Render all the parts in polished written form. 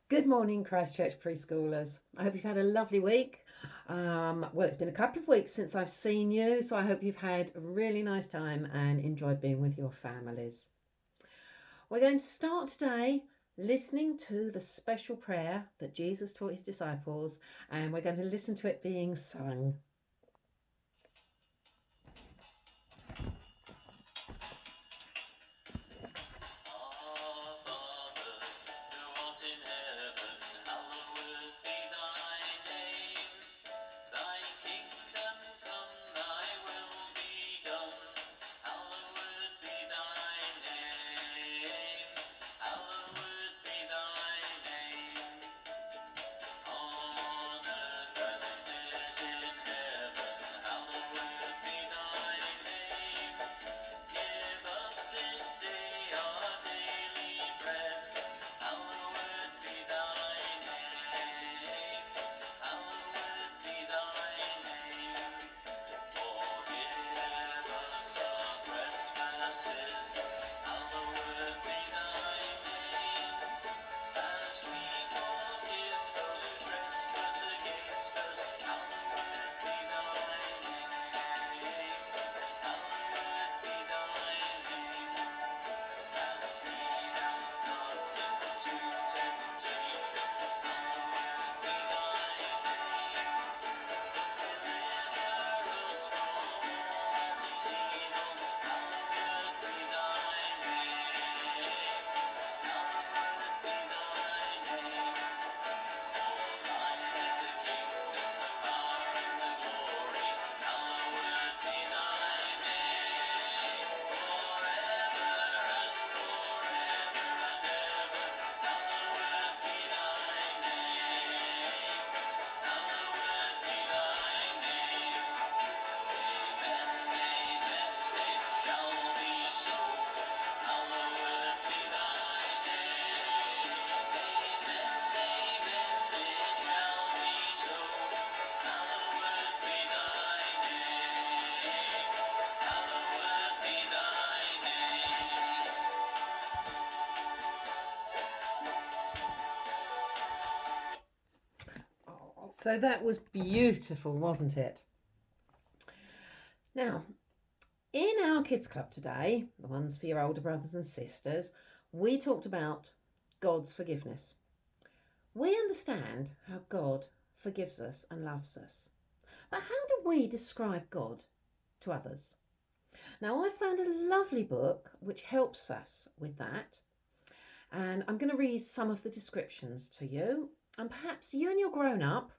Good morning, Christchurch preschoolers. I hope you've had a lovely week. Well, it's been a couple of weeks since I've seen you, so I hope you've had a really nice time and enjoyed being with your families. We're going to start today listening to the special prayer that Jesus taught his disciples, and we're going to listen to it being sung. So that was beautiful, wasn't it? Now, in our kids club today, the ones for your older brothers and sisters, we talked about God's forgiveness. We understand how God forgives us and loves us. But how do we describe God to others? Now, I found a lovely book which helps us with that. And I'm going to read some of the descriptions to you. And perhaps you and your grown up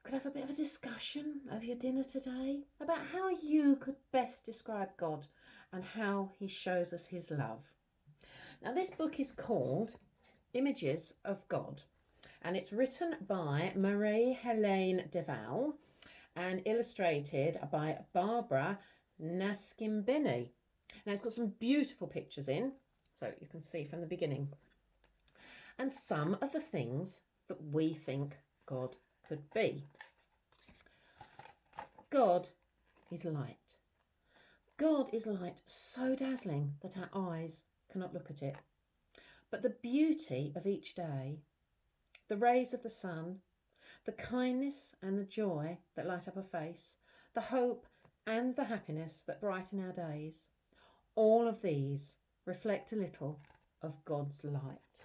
could have a bit of a discussion over your dinner today about how you could best describe God and how he shows us his love. Now, this book is called Images of God, and it's written by Marie-Helene Deval and illustrated by Barbara Naskimbini. Now, it's got some beautiful pictures in, so you can see from the beginning, and some of the things that we think God could be. God is light. God is light so dazzling that our eyes cannot look at it. But the beauty of each day, the rays of the sun, the kindness and the joy that light up a face, the hope and the happiness that brighten our days, all of these reflect a little of God's light.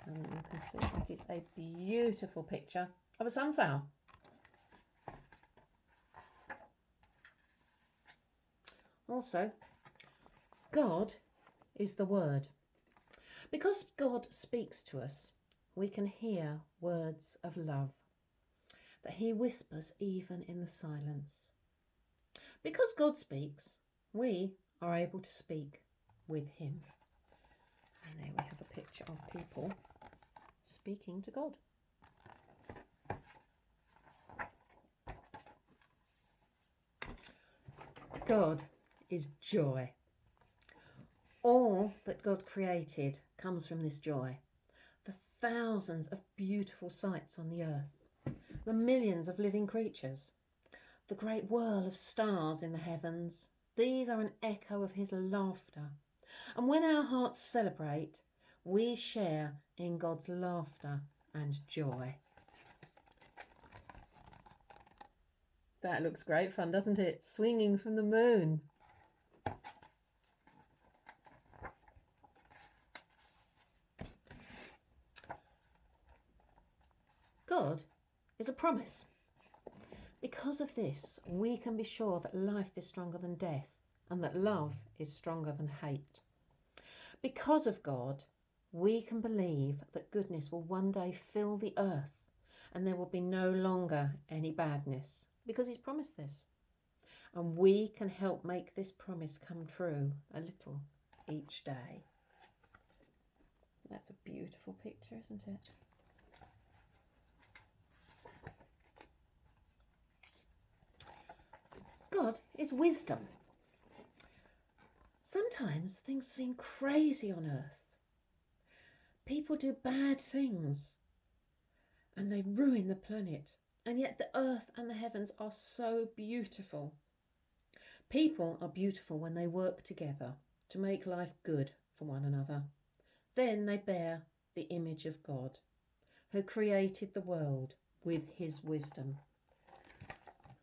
And you can see that is a beautiful picture of a sunflower. Also, God is the Word. Because God speaks to us, we can hear words of love that he whispers even in the silence. Because God speaks, we are able to speak with him. And there we have a picture of people speaking to God. God is joy. All that God created comes from this joy. The thousands of beautiful sights on the earth, the millions of living creatures, the great whirl of stars in the heavens, these are an echo of his laughter. And when our hearts celebrate, we share in God's laughter and joy. That looks great fun, doesn't it? Swinging from the moon. God is a promise. Because of this, we can be sure that life is stronger than death and that love is stronger than hate. Because of God, we can believe that goodness will one day fill the earth and there will be no longer any badness, because he's promised this. And we can help make this promise come true a little each day. That's a beautiful picture, isn't it? God is wisdom. Sometimes things seem crazy on earth. People do bad things and they ruin the planet. And yet the earth and the heavens are so beautiful. People are beautiful when they work together to make life good for one another. Then they bear the image of God, who created the world with his wisdom.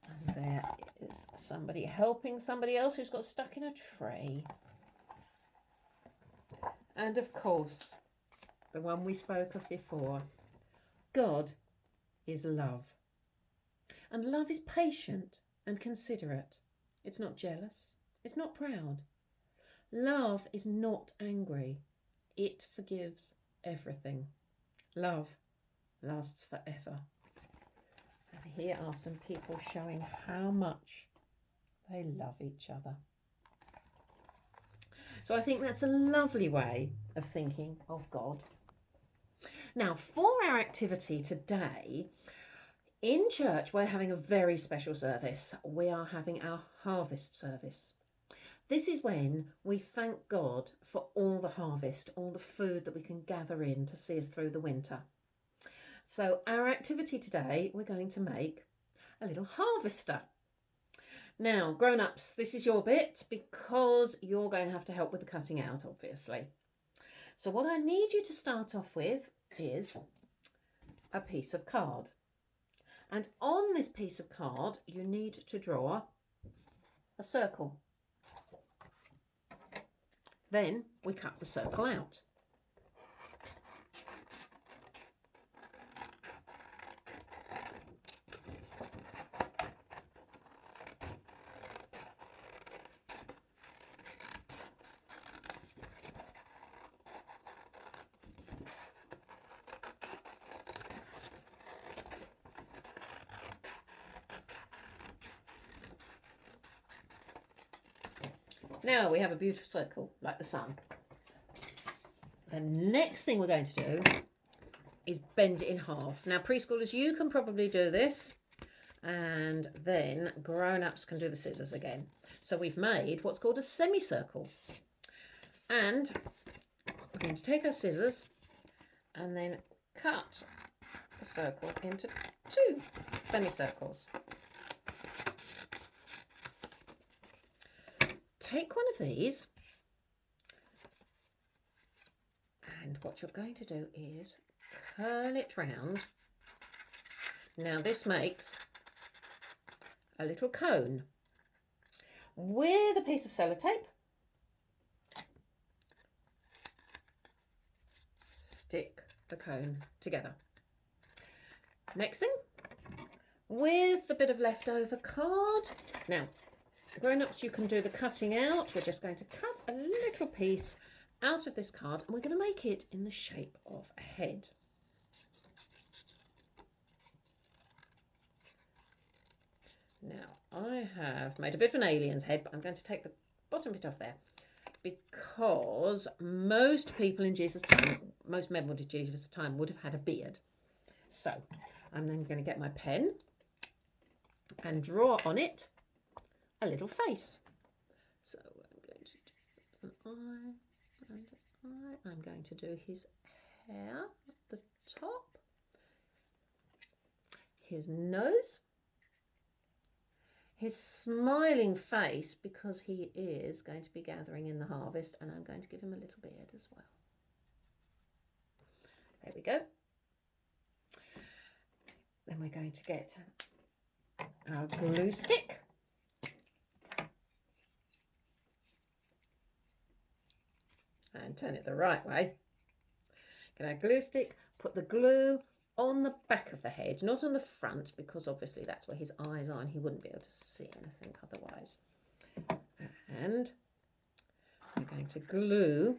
And there is somebody helping somebody else who's got stuck in a tree. And of course, the one we spoke of before, God is love. And love is patient and considerate. It's not jealous. It's not proud. Love is not angry. It forgives everything. Love lasts forever. And here are some people showing how much they love each other. So I think that's a lovely way of thinking of God. Now, for our activity today, in church, we're having a very special service. We are having our harvest service. This is when we thank God for all the harvest, all the food that we can gather in to see us through the winter. So our activity today, we're going to make a little harvester. Now, grown-ups, this is your bit because you're going to have to help with the cutting out, obviously. So what I need you to start off with is a piece of card. And on this piece of card, you need to draw a circle. Then we cut the circle out. Now we have a beautiful circle like the sun. The next thing we're going to do is bend it in half. Now preschoolers, you can probably do this, and then grown-ups can do the scissors again. So we've made what's called a semicircle. And we're going to take our scissors and then cut the circle into 2 semicircles. Take one of these, and what you're going to do is curl it round. Now this makes a little cone with a piece of sellotape. Stick the cone together. Next thing, with a bit of leftover card. Now, grown-ups, you can do the cutting out. We're just going to cut a little piece out of this card and we're going to make it in the shape of a head. Now, I have made a bit of an alien's head, but I'm going to take the bottom bit off there because most people in Jesus' time, most men in Jesus' time would have had a beard. So, I'm then going to get my pen and draw on it a little face. So I'm going to do an eye and an eye. I'm going to do his hair at the top, his nose, his smiling face because he is going to be gathering in the harvest, and I'm going to give him a little beard as well. There we go. Then we're going to get our glue stick. And turn it the right way. Get our glue stick, put the glue on the back of the head, not on the front, because obviously that's where his eyes are and he wouldn't be able to see anything otherwise. And we're going to glue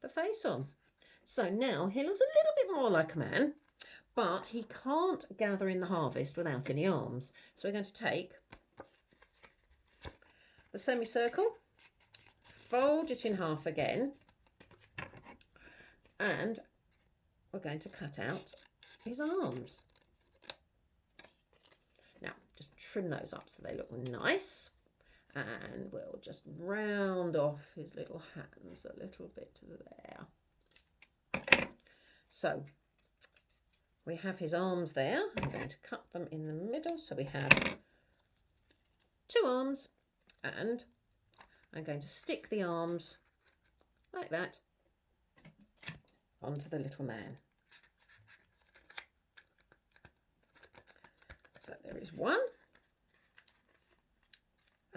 the face on. So now he looks a little bit more like a man, but he can't gather in the harvest without any arms. So we're going to take the semicircle, fold it in half again, and we're going to cut out his arms. Now, just trim those up so they look nice. And we'll just round off his little hands a little bit there. So we have his arms there. I'm going to cut them in the middle. So we have 2 arms, and I'm going to stick the arms like that onto the little man. So there is one.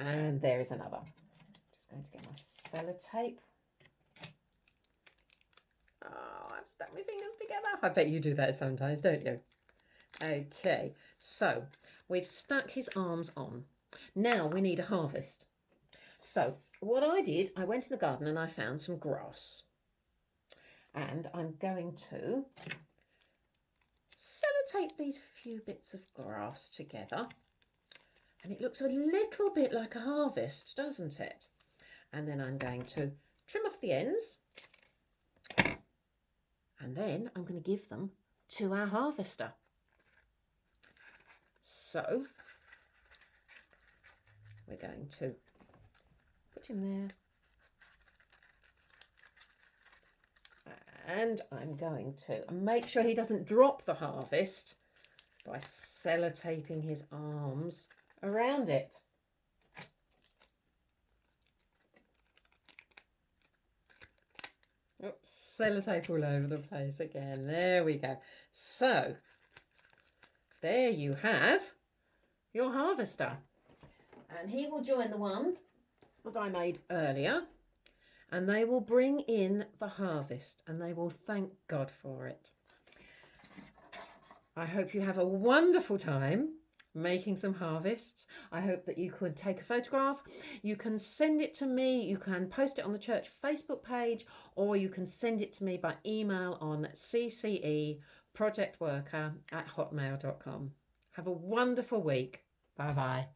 And there is another. Just going to get my sellotape. Oh, I've stuck my fingers together. I bet you do that sometimes, don't you? Okay, so we've stuck his arms on. Now we need a harvest. So what I did, I went to the garden and I found some grass. And I'm going to sellotape these few bits of grass together. And it looks a little bit like a harvest, doesn't it? And then I'm going to trim off the ends. And then I'm going to give them to our harvester. So we're going to put him there. And I'm going to make sure he doesn't drop the harvest by sellotaping his arms around it. Oops, sellotape all over the place again. There we go. So there you have your harvester. And he will join the one that I made earlier. And they will bring in the harvest and they will thank God for it. I hope you have a wonderful time making some harvests. I hope that you could take a photograph. You can send it to me. You can post it on the church Facebook page, or you can send it to me by email on cceprojectworker@hotmail.com. Have a wonderful week. Bye-bye.